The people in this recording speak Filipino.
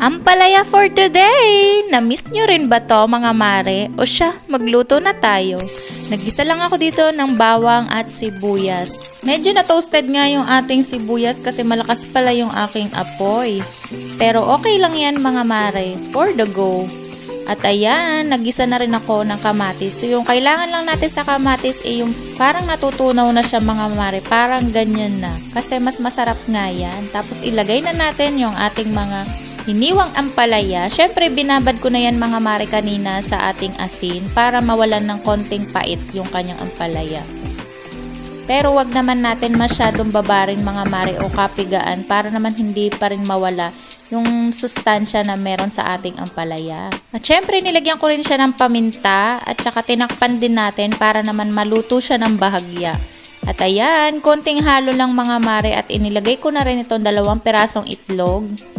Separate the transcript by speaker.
Speaker 1: Ampalaya for today! Na-miss nyo rin ba to mga mare? O siya, magluto na tayo. Nagisa lang ako dito ng bawang at sibuyas. Medyo na-toasted nga yung ating sibuyas kasi malakas pala yung aking apoy. Pero okay lang yan mga mare, for the go. At ayan, nagisa na rin ako ng kamatis. So yung kailangan lang natin sa kamatis ay yung parang natutunaw na siya mga mare. Parang ganyan na. Kasi mas masarap nga yan. Tapos ilagay na natin yung ating mga hiniwang ampalaya. Syempre binabad ko na yan mga mare kanina sa ating asin para mawalan ng konting pait yung kanyang ampalaya. Pero wag naman natin masyadong babarin mga mare o kapigaan para naman hindi pa rin mawala yung sustansya na meron sa ating ampalaya. At syempre nilagyan ko rin siya ng paminta at saka tinakpan din natin para naman maluto siya ng bahagya. At ayan, konting halo lang mga mare at inilagay ko na rin itong 2 pirasong itlog.